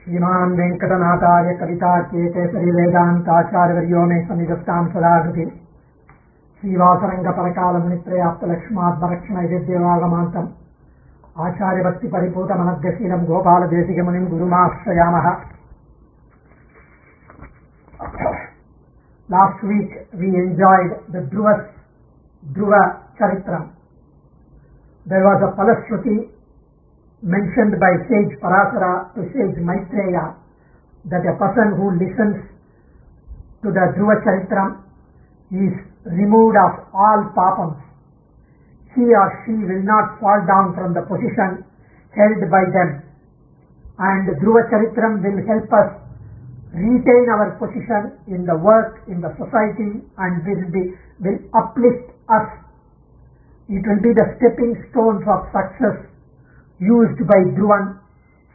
श्रीमान् वेङ्कटनाथार्य कवितार्केकेसरी वेदान्ताचार्यवर्यो मे सन्निधत्तां सदा हृदि श्रीवासरङ्गपरकालमुनित्रयाप्तलक्ष्मात्मरक्षणैवेद्यवागमान्तम् आचार्यभक्तिपरिपूतमनद्यशीलं गोपालदेशिकमुनिं गुरुमाश्रयामः. Last week we enjoyed the Dhruva Charitram. There was a Palashruti mentioned by sage Parasara to sage Maitreya that a person who listens to the Dhruva Charitram is removed of all papams. He or she will not fall down from the position held by them, and Dhruva Charitram will help us retain our position in the work, in the society, and will uplift us. It will be the stepping stones of success used by Dhruvan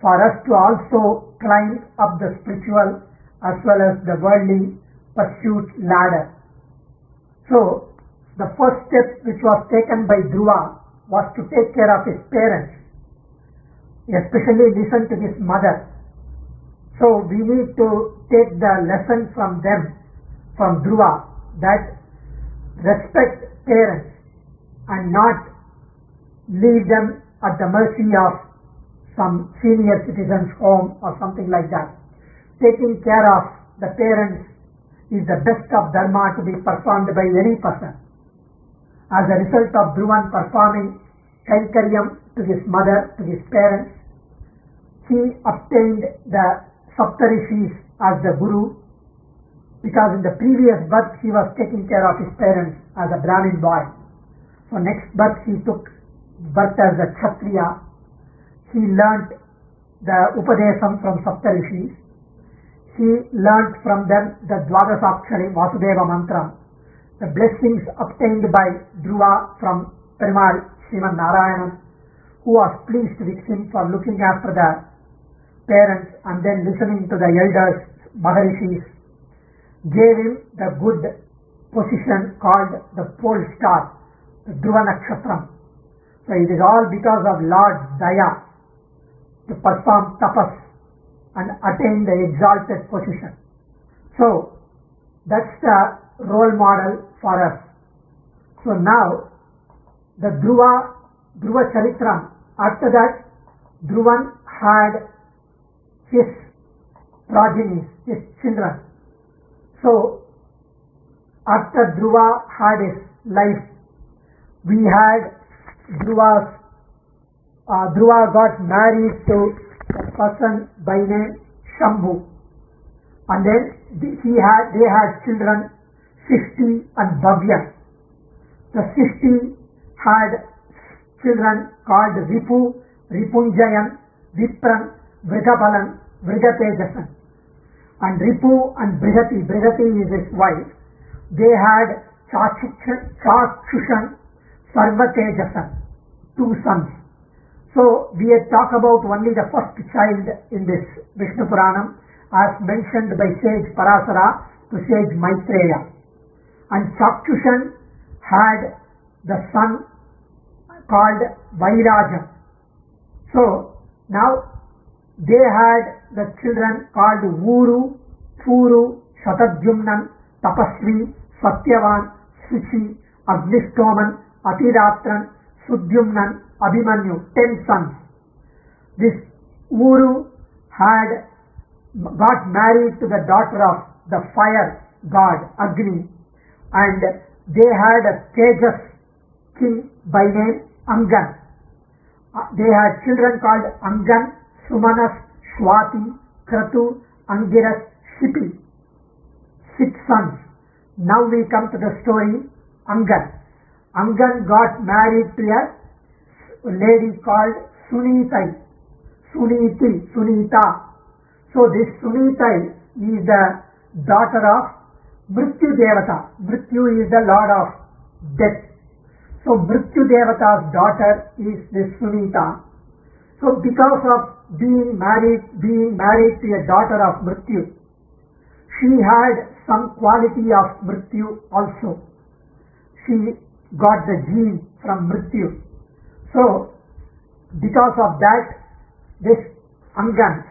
for us to also climb up the spiritual as well as the worldly pursuit ladder. So, the first step which was taken by Dhruva was to take care of his parents, especially listen to his mother. So, we need to take the lesson from them, from Dhruva, that respect parents and not leave them at the mercy of some senior citizens' home or something like that. Taking care of the parents is the best of dharma to be performed by any person. As a result of Dhruvan performing Kaikaryam to his mother, to his parents, he obtained the Saptarishis as the Guru, because in the previous birth he was taking care of his parents as a Brahmin boy. So next birth he took birth as a Kshatriya. He learnt the Upadesam from Saptarishis. He learnt from them the Dwadasakshari Vasudeva Mantra, the blessings obtained by Dhruva from Perumal Sriman Narayanan, who was pleased with him for looking after the parents and then listening to the elders, Maharishis, gave him the good position called the pole star, the Dhruva Nakshatram. So it is all because of Lord Daya to perform tapas and attain the exalted position. So that's the role model for us. So now the Dhruva Charitram, after that Dhruvan had his progenies, his children. So after Dhruva had his life, we had Dhruva got married to a person by name Shambhu, and then they had children Sishti and Bhavya. The Sishti had children called Ripu, Ripunjayan, Vipran, Vrigabalan, Vrigatejasan. And Ripu and Brihati is his wife, they had Chakshushan, Sarvatejasan, 2 sons. So we had talked about only the first child in this Vishnu Puranam as mentioned by sage Parasara to sage Maitreya. And Chakshushan had the son called Vairajam. So now they had the children called Vuru, Puru, Shatajumnan, Tapasvi, Satyavan, Suchi, Agnistoman, Atiratran, Sudyumnan, Abhimanyu, 10 sons. This Uru got married to the daughter of the fire god Agni, and they had a Tejas king by name Angan. They had children called Angan, Sumanas, Swati, Kratu, Angiras, Shipi. 6 sons. Now we come to the story Angan. Angan got married to a lady called Sunita. So this Sunita is the daughter of Mrityu Devata. Mrityu is the lord of death. So Mrityu Devata's daughter is this Sunita. So because of being married to a daughter of Mrityu, she had some quality of Mrityu also. She got the gene from Mrityu. So because of that, this Angan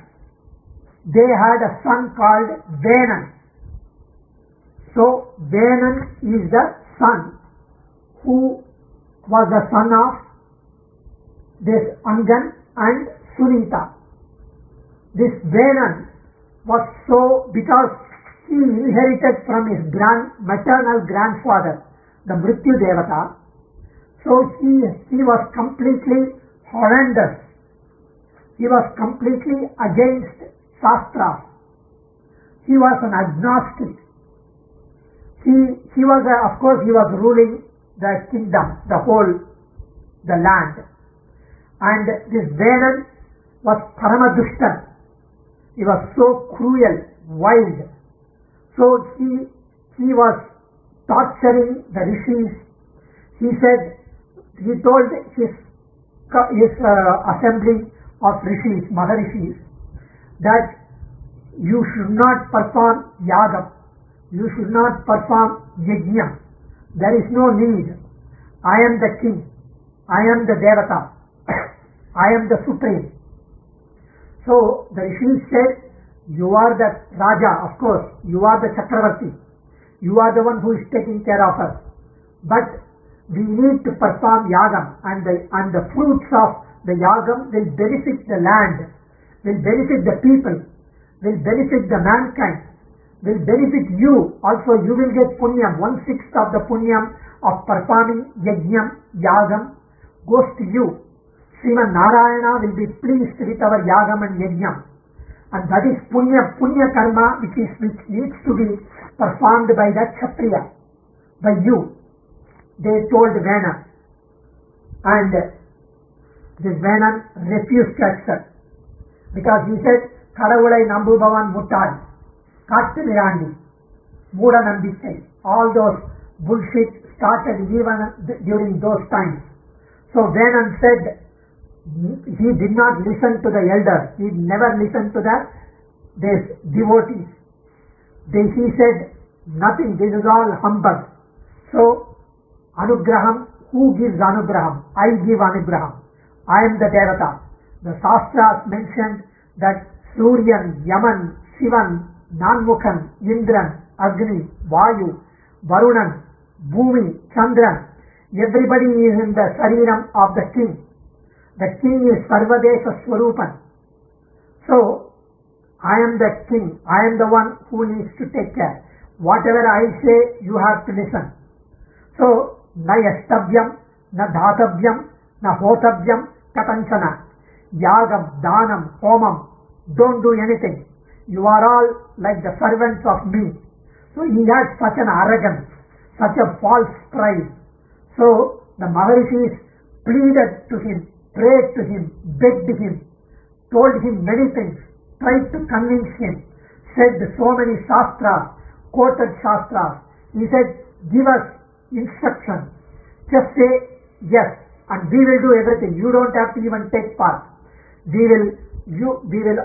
they had a son called Venan. So Venan is the son who was the son of this Angan and Sunita. This Venan was so, because he inherited from his maternal grandfather, the Mrityu Devata, so he was completely horrendous. He was completely against Shastras. He was an agnostic. He was, of course, he was ruling the kingdom, the land. And this Venan was Paramadushtan. He was so cruel, wild. So he was torturing the rishis. He told his assembly of rishis, Maharishis, that you should not perform yagam, you should not perform yajna. There is no need. I am the king, I am the devata, I am the supreme. So the rishis said, you are the Raja, of course, you are the Chakravarti, you are the one who is taking care of us. But we need to perform yagam, and the fruits of the yagam will benefit the land, will benefit the people, will benefit the mankind, will benefit you. Also you will get punyam. 1/6 of the punyam of performing yajnam, yagam goes to you. Sriman Narayana will be pleased with our yagam and yajnam. And that is punya karma which needs to be performed by the Kshatriya, by you. They told Venan, and this Venan refused to accept, because he said, Kadavulai Nambubavan Muttal, Kattu Nirandi, Mooda Nambikai, all those bullshit started even during those times. So Venan said, he did not listen to the elders, he never listened to these devotees. He said, nothing, this is all humbug. So Anugraham, who gives Anugraham? I give Anugraham. I am the Devata. The Shastras mentioned that Suryan, Yaman, Shivan, Nanmukhan, Indran, Agni, Vayu, Varunan, Bhumi, Chandran, everybody is in the Shariram of the king. The king is Sarvadesha Swarupan. So, I am the king. I am the one who needs to take care. Whatever I say, you have to listen. So, na yastavyam, na dhatavyam, na hotavyam, katanchana. Yagam, danam, homam. Don't do anything. You are all like the servants of me. So he had such an arrogance, such a false pride. So the Maharishis pleaded to him, prayed to him, begged him, told him many things, tried to convince him, said so many shastras, quoted shastras. He said, give us instruction, just say yes and we will do everything. You don't have to even take part. We will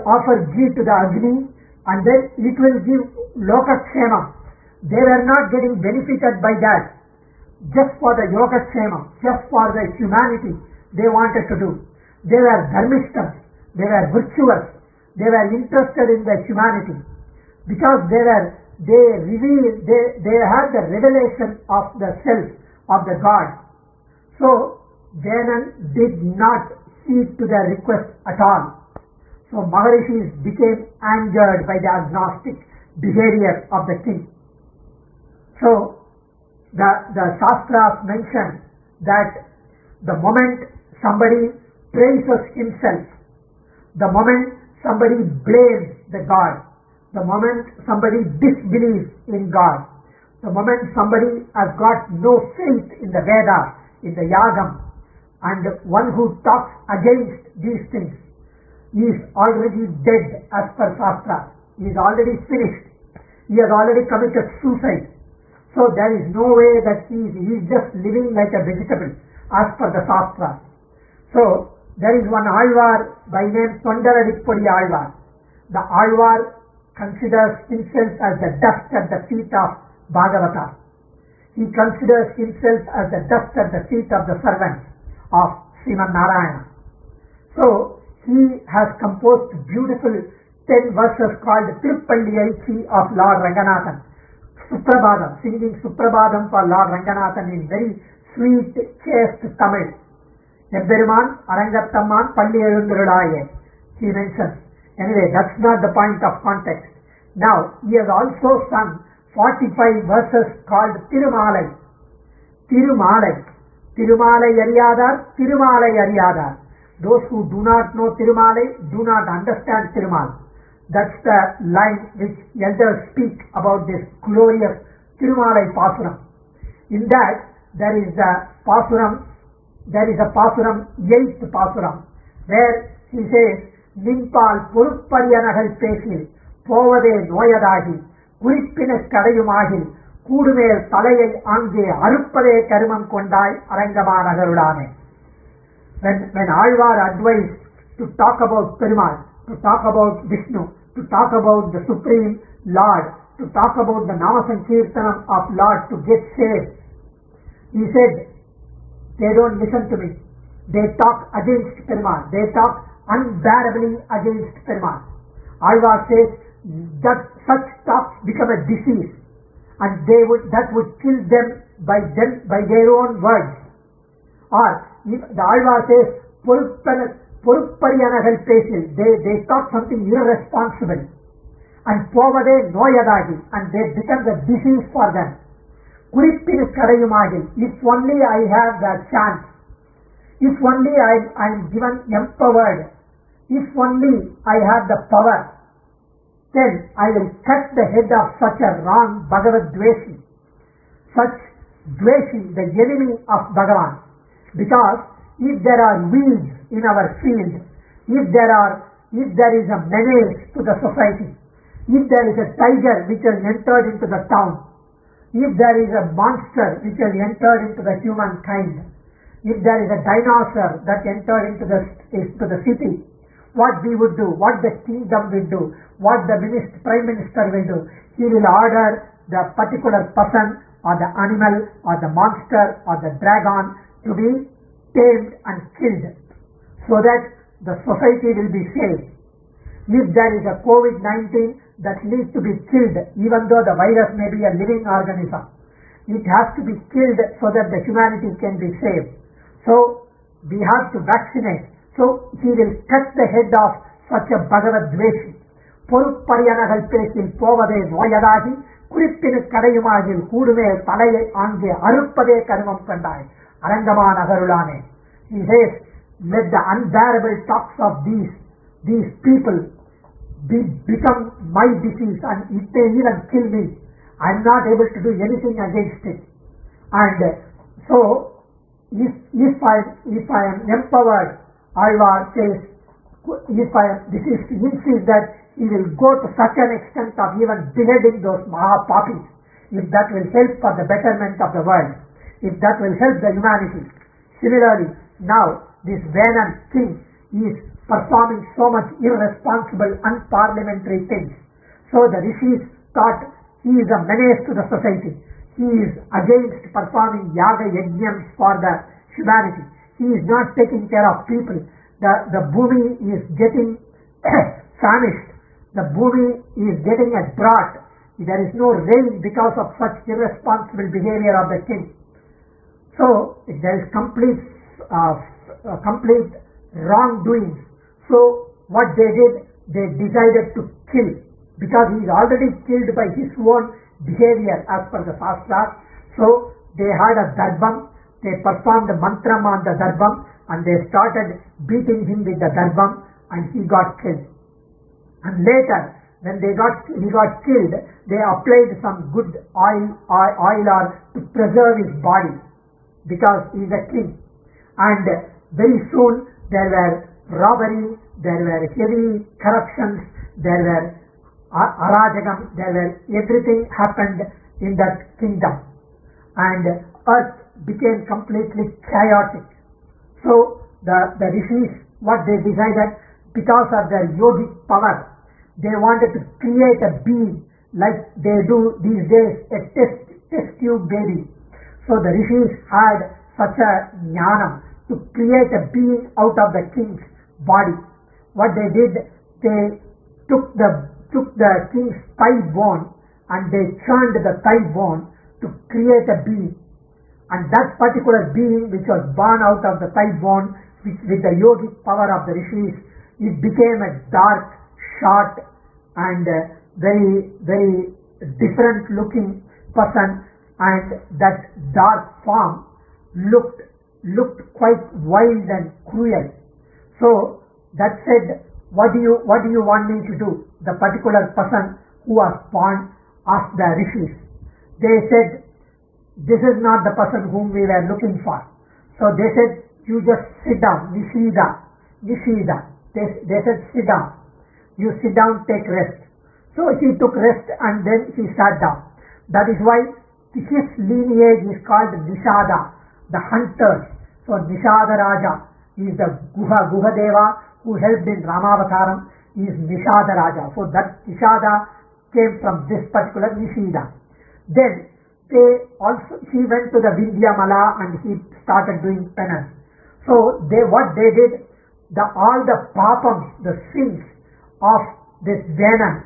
offer ghee to the Agni, and then it will give Lokakshema. They were not getting benefited by that. Just for the Yogakshema, just for the humanity they wanted to do. They were dharmistas, they were virtuous, they were interested in the humanity, because they had the revelation of the self, of the God. So Venan did not heed to their request at all. So Maharishis became angered by the agnostic behavior of the king. So the Shastras mention that the moment somebody praises himself, the moment somebody blames the God, the moment somebody disbelieves in God, the moment somebody has got no faith in the Vedas, in the Yagam, and one who talks against these things, he is already dead as per Shastra. He is already finished. He has already committed suicide. So there is no way that he is just living like a vegetable as per the Shastra. So there is one Alvar by name Tondaradikpodi Alvar. The Alvar considers himself as the dust at the feet of Bhagavata. He considers himself as the dust at the feet of the servants of Sriman Narayana. So he has composed beautiful 10 verses called Tirupalli Aachi of Lord Ranganathan. Suprabhadam, singing Suprabhadam for Lord Ranganathan in very sweet, chaste Tamil. Ebberuman, Arangattamman, Palli Elundurulaye, he mentions. Anyway, that's not the point of context. Now, he has also sung 45 verses called Tirumalai. Tirumalai. Tirumalai Ariyadar, Tirumalai Ariyadar. Those who do not know Tirumalai do not understand Tirumal. That's the line which elders speak about this glorious Tirumalai Pasuram. In that, there is a Pasuram, 8th Pasuram, where he says, Nimpal Puruppariyanahal Pesil, Povade Noyadagi, Kurippina Kadayumagil, Kudumel Talayai Ange, Aruppade Karimam Kondai, Arangama Nagarulane. When Alvar advised to talk about Perumal, to talk about Vishnu, to talk about the Supreme Lord, to talk about the Nama Sankirtanam of Lord to get saved, he said, they don't listen to me. They talk against Perumal. They talk unbearably against Perumal. Alvar says that such talks become a disease, and that would kill them by their own words. Or if the Alvar says Puruppariyanahal Pesil, they talk something irresponsible, and Povade Noyadagi, and they become the disease for them. Kurippinu Kadayumagil, if only I have the chance, if only I am given empowered, if only I have the power, then I will cut the head of such a wrong Bhagavad Dveshi, such Dveshi, the enemy of Bhagavan. Because if there are weeds in our field, if there is a menace to the society, if there is a tiger which has entered into the town, if there is a monster which has entered into the humankind, if there is a dinosaur that entered into the city, what we would do, what the kingdom will do, what the prime minister will do, he will order the particular person or the animal or the monster or the dragon to be tamed and killed so that the society will be saved. If there is a COVID-19 that needs to be killed, even though the virus may be a living organism, it has to be killed so that the humanity can be saved. So we have to vaccinate. So he will cut the head of such a Bhagavad Dveshi. Puruppariyanahal Pesil Povade Noyadagi, Kurippinu Kadayumagil, Kudume Talayai Ange, Aruppade Karimam Kandai, Arangama Nagarulane. He says, let the unbearable talks of these people become my disease, and if they even kill me, I am not able to do anything against it. And so, if I am empowered, Alvar says, this is to insist that he will go to such an extent of even beheading those Mahapapis, if that will help for the betterment of the world, if that will help the humanity. Similarly, now this Venan king is performing so much irresponsible, unparliamentary things. So the rishis thought he is a menace to the society. He is against performing yaga yajnams for the humanity. He is not taking care of people. The Bhumi is getting famished. The Bhumi is getting a drought. There is no rain because of such irresponsible behavior of the king. So there is complete wrongdoing. So what they did, they decided to kill, because he is already killed by his own behavior as per the Shastras. So they had a darbam, they performed a mantram on the darbam, and they started beating him with the darbam, and he got killed. And later, when he got killed, they applied some good oil or to preserve his body, because he is a king. And very soon there were robbery, there were heavy corruptions, there were arajagam, everything happened in that kingdom, and earth became completely chaotic. So the rishis, what they decided, because of their yogic power, they wanted to create a being like they do these days, a test tube baby. So the rishis had such a jnanam to create a being out of the king's body. What they did, they took the king's thigh bone and they churned the thigh bone to create a being. And that particular being which was born out of the thigh bone, which with the yogic power of the rishis, it became a dark, short and very, very different looking person, and that dark form looked quite wild and cruel. So that said, what do you want me to do? The particular person who was born asked the rishis. They said, this is not the person whom we were looking for. So they said, you just sit down, Nishida. They said, sit down. You sit down, take rest. So he took rest and then he sat down. That is why his lineage is called Nishada, the hunters. So Nishada Raja is the Guhadeva who helped in Ramavataram, is Nishada Raja. So that Nishada came from this particular Nishida. Then he went to the Vindhyamala and he started doing penance. So what they did, all the papams, the sins of this Venan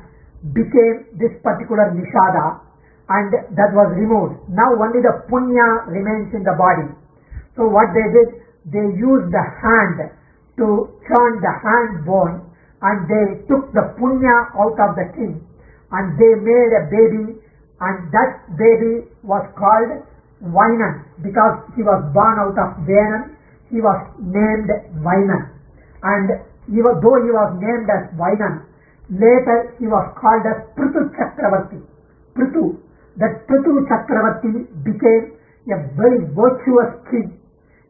became this particular Nishada, and that was removed. Now only the Punya remains in the body. So what they did, they used the hand to churn the hand bone, and they took the Punya out of the king and they made a baby, and that baby was called Vainan. Because he was born out of Venan, he was named Vainan. And though he was named as Vainan, later he was called as Pruthu Chakravartthi. That Pruthu Chakravartthi became a very virtuous king.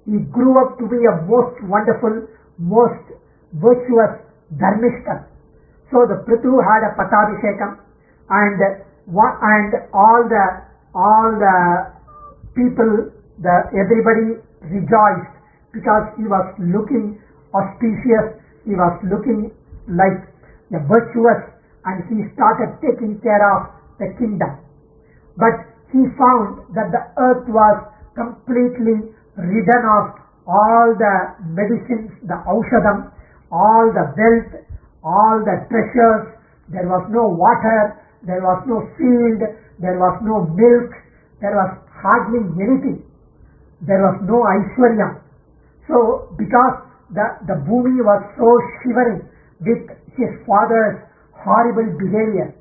He grew up to be a most wonderful, most virtuous Dharmishta. So the Pruthu had a Patabhishekam, and all the people, everybody rejoiced because he was looking auspicious, he was looking like a virtuous, and he started taking care of the kingdom. But he found that the earth was completely ridden of all the medicines, the aushadam, all the wealth, all the treasures. There was no water, there was no field, there was no milk, there was hardly anything. There was no Aishwaryam. So because the Bhumi was so shivering with his father's horrible behavior,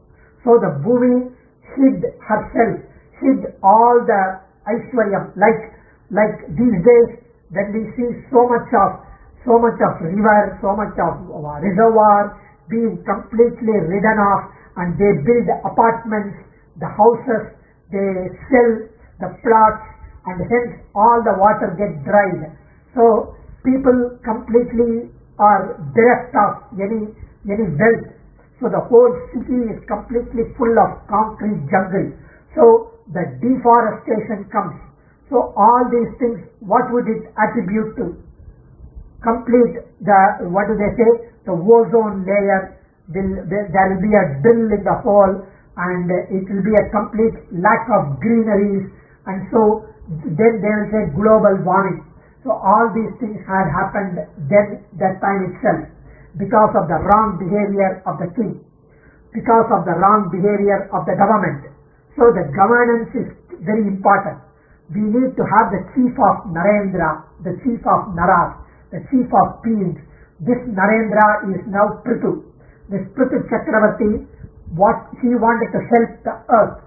so the Bhumi hid herself, hid all the Aishwaryam. Like these days when we see so much of river, so much of reservoir being completely ridden off, and they build apartments, the houses, they sell the plots, and hence all the water gets dried. So people completely are bereft of any wealth. So the whole city is completely full of concrete jungle. So the deforestation comes. So all these things, what would it attribute to? Complete the ozone layer. There will be a drill in the hole, and it will be a complete lack of greeneries, and so then they will say global warming. So all these things had happened then, that time itself, because of the wrong behavior of the king, because of the wrong behavior of the government. So the governance is very important. We need to have the chief of Narendra, the chief of Naras, the chief of Peens. This Narendra is now Pruthu. This Pruthu Chakravartthi, what he wanted to help the earth.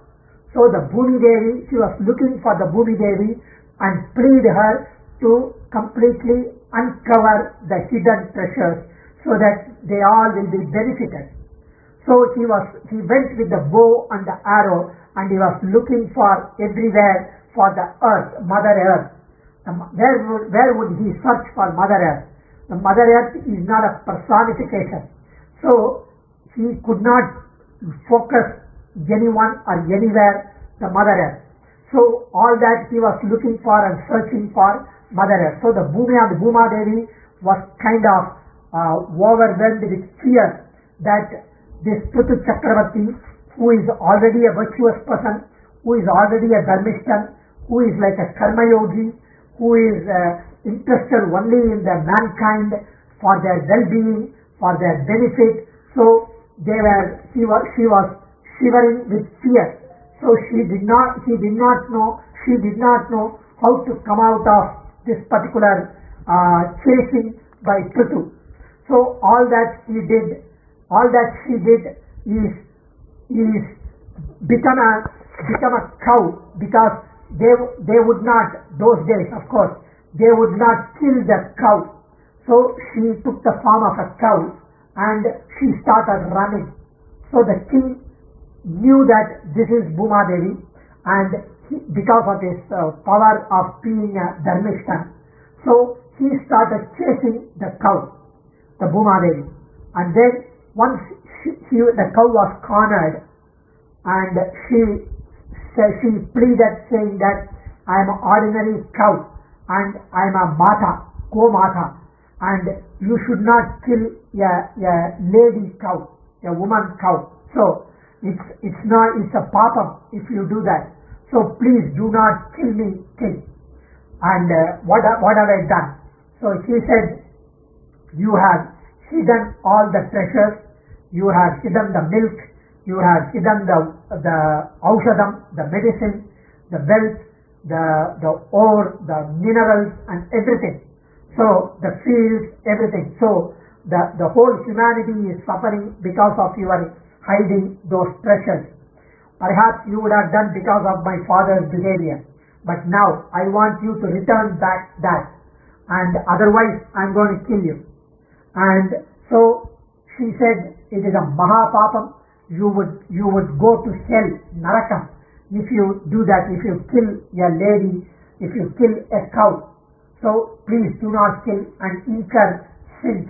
So the Bhoomadevi, she was looking for the Bhoomadevi and pleaded her to completely uncover the hidden treasures so that they all will be benefited. So he went with the bow and the arrow, and he was looking for everywhere for the earth, Mother Earth. Where would he search for Mother Earth? The Mother Earth is not a personification. So he could not focus anyone or anywhere the Mother Earth. So all that he was looking for and searching for Mother Earth. So the Bhoomadevi was kind of overwhelmed with fear that this Pruthu Chakravartthi, who is already a virtuous person, who is already a Dharmishtan, who is like a Karma Yogi, who is interested only in the mankind for their well-being, for their benefit. So she was shivering with fear. So he did not know how to come out of this particular chasing by Pruthu. So all that she did is become a cow, because they would not, those days of course, they would not kill the cow. So she took the form of a cow and she started running. So the king knew that this is Bhoomadevi, and because of his power of being a Dharmishtan, so he started chasing the cow, the Bhoomadevi. And then once the cow was cornered, and she pleaded, saying that I am an ordinary cow and I am a mata, go-mata, and you should not kill a lady cow, a woman cow. So it's a papa if you do that. So please do not kill me, king. And what have I done? So he said, you have hidden all the treasures, you have hidden the milk, you have hidden the aushadam, the medicine, the wealth, the ore, the minerals, and everything. So the fields, everything. So the whole humanity is suffering because of your hiding those treasures. Perhaps you would have done because of my father's behavior, but now I want you to return back that, and otherwise I'm going to kill you. And so she said, it is a mahapapam. You would go to hell, narakam, if you do that, if you kill a lady, if you kill a cow. So please do not kill and incur sins,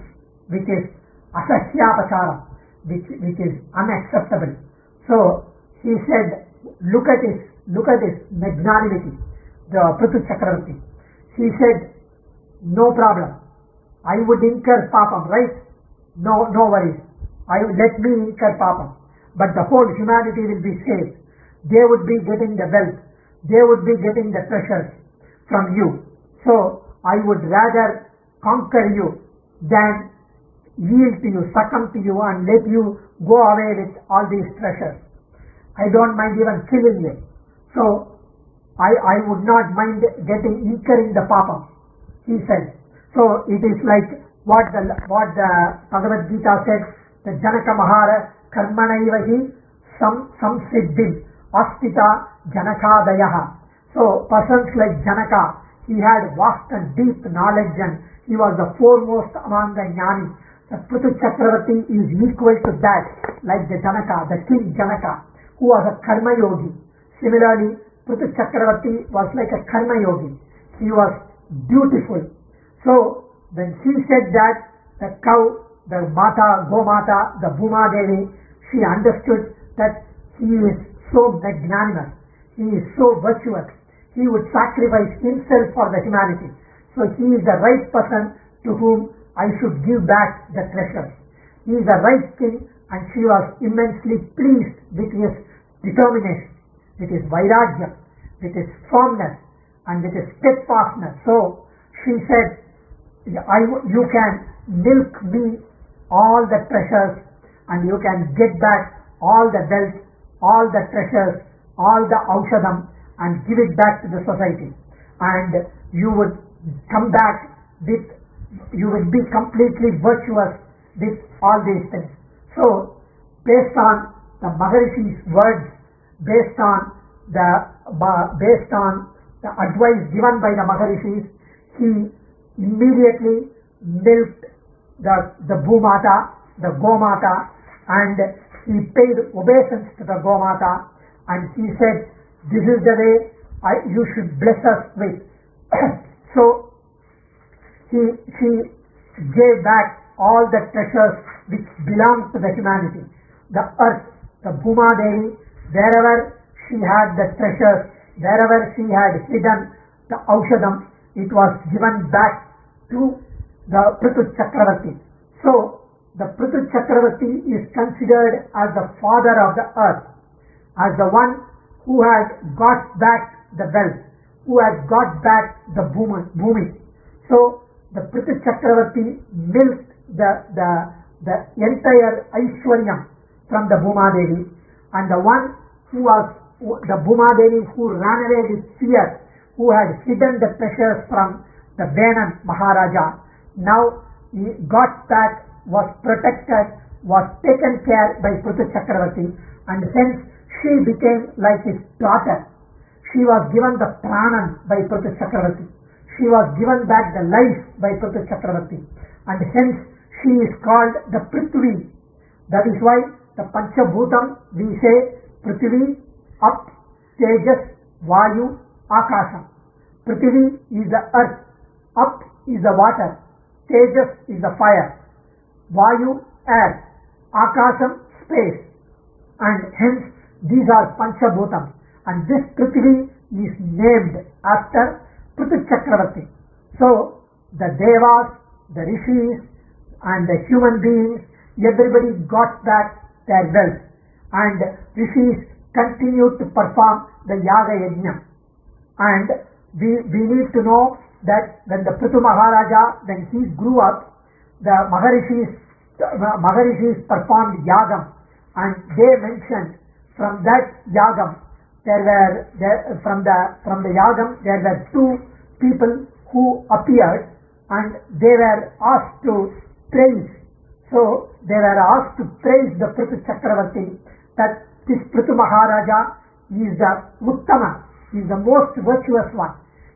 which is asahyapachara, which is unacceptable. So he said, look at his magnanimity, the Pruthu Chakravartthi. He said, no problem, I would incur papam, right? No worries, let me incur papam, but the whole humanity will be saved. They would be getting the wealth, they would be getting the treasures from you. So I would rather conquer you than yield to you, succumb to you, and let you go away with all these treasures. I don't mind even killing you. So I would not mind incurring the papa, he said. So it is like what the Bhagavad Gita said, the Janaka Mahara karmanaivahi samsiddhim astita janakadayaha. So persons like Janaka, he had vast and deep knowledge, and he was the foremost among the jnani. The Pruthu Chakravartthi is equal to that, like the Janaka, the king Janaka, who was a karma yogi. Similarly, Pruthu Chakravartthi was like a karma yogi. He was beautiful. So when she said that, the cow, the mata, go-mata, the Bhoomadevi, she understood that he is so magnanimous, he is so virtuous, he would sacrifice himself for the humanity. So he is the right person to whom I should give back the treasures. He is the right king, and she was immensely pleased with his determination, with his vairagya, with his firmness, and with his steadfastness. So she said, you can milk me all the treasures, and you can get back all the wealth, all the treasures, all the aushadam, and give it back to the society. And you would come back with, you would be completely virtuous with all these things. So based on the Maharishi's words, based on the advice given by the Maharishis, he immediately milked the Bhumata, the Gomata, and he paid obeisance to the Gomata, and he said, this is the way you should bless us with. So he gave back all the treasures which belonged to the humanity. The earth, the Bhoomadevi, wherever she had the treasures, wherever she had hidden the aushadam, it was given back to the Pruthu Chakravartthi. So the Pruthu Chakravarthi is considered as the father of the earth, as the one who had got back the wealth, who had got back the bhumi. So the Pruthu Chakravarthi milked the entire Aishwaryam, from the Bhoomadevi, and the one who was the Bhoomadevi who ran away with fear, who had hidden the treasures from the Venan Maharaja, now he got back, was protected, was taken care by Pruthu Chakravartthi, and hence she became like his daughter. She was given the pranam by Pruthu Chakravartthi. She was given back the life by Pruthu Chakravartthi, and hence she is called the Prithvi. That is why the Panchabhutam, we say Prithvi, up, Tejas, Vayu, Akasham. Prithvi is the earth, up is the water, Tejas is the fire, Vayu, air, Akasham, space, and hence these are Panchabhutam, and this Prithvi is named after Pruthu Chakravartthi. So the Devas, the Rishis, and the human beings, everybody got back their wealth, and Rishis continued to perform the Yaga Yajna. And we need to know that when the Prithu Maharaja, when he grew up, the Maharishis performed Yagam, and they mentioned from that Yagam, from the Yagam there were two people who appeared, and they were asked to praise. So they were asked to praise the Pruthu Chakravartthi, that this Prithu Maharaja is the Uttama, he is the most virtuous one,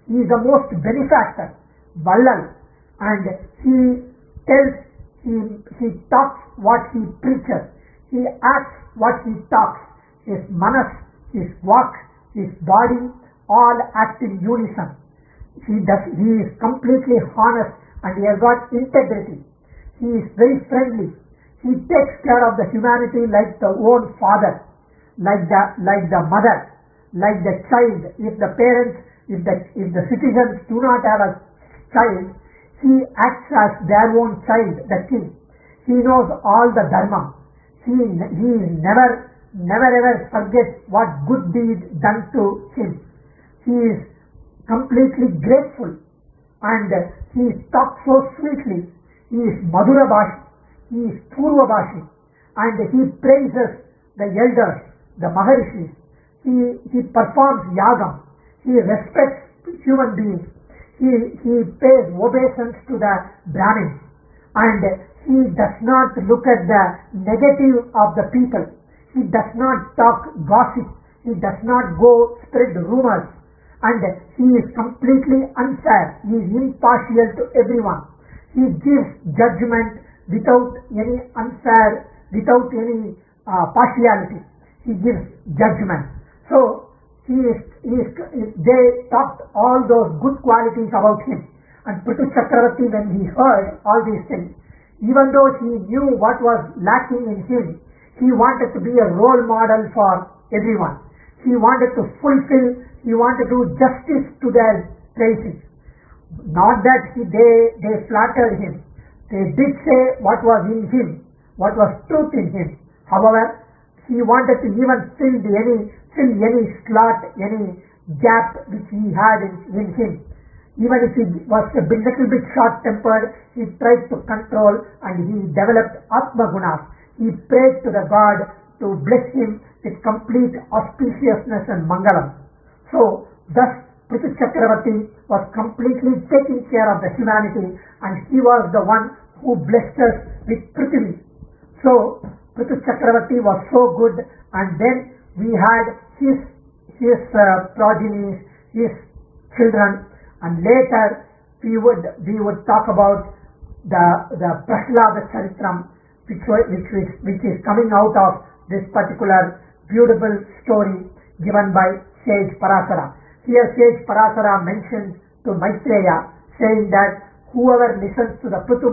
he is the most benefactor, Vallal, and he tells, he talks what he preaches, he acts what he talks, his manas, his walk, his body, all act in unison. He is completely honest, and he has got integrity. He is very friendly. He takes care of the humanity like the own father, like the mother, like the child. If the parents, if the citizens do not have a child, he acts as their own child, the king. He knows all the dharma. He never ever forgets what good deed done to him. He is completely grateful, and he talks so sweetly. He is Madhura Bhashi, he is Purva Bhashi, and he praises the elders, the Maharishis. He performs Yagam. He respects human beings. He pays obeisance to the Brahmins, and he does not look at the negative of the people. He does not talk gossip. He does not go spread rumors, and he is completely unfair. He is impartial to everyone. He gives judgment without any unfair, without any partiality. He gives judgment. So they talked all those good qualities about him. And Pruthu Chakravartthi, when he heard all these things, even though he knew what was lacking in him, he wanted to be a role model for everyone. He wanted to fulfill, he wanted to do justice to their praises. Not that they flattered him. They did say what was in him, what was truth in him. However, he wanted to even fill any slot, any gap which he had in him. Even if he was a little bit short-tempered, he tried to control, and he developed Atma Gunas. He prayed to the God to bless him with complete auspiciousness and Mangalam. So, thus, Pruthu Chakravartthi was completely taking care of the humanity, and he was the one who blessed us with Prithvi. So, Pruthu Chakravartthi was so good, and then we had his progenies, his children, and later we would talk about the Prahlada Charitram, which is coming out of this particular beautiful story given by Sage Parasara. Here Sage Parasara mentions to Maitreya, saying that whoever listens to the Pruthu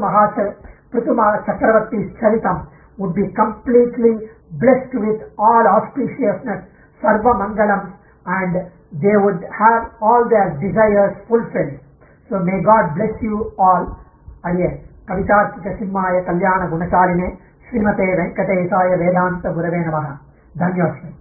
Chakravarthi's Charitam would be completely blessed with all auspiciousness, Sarva Mangalam, and they would have all their desires fulfilled. So may God bless you all. Adiye. Kavitarthika Simhaya Kalyana Gunashaline Srimate Venkatesaya Vedanta Gurave Namaha. Dhanyasmi.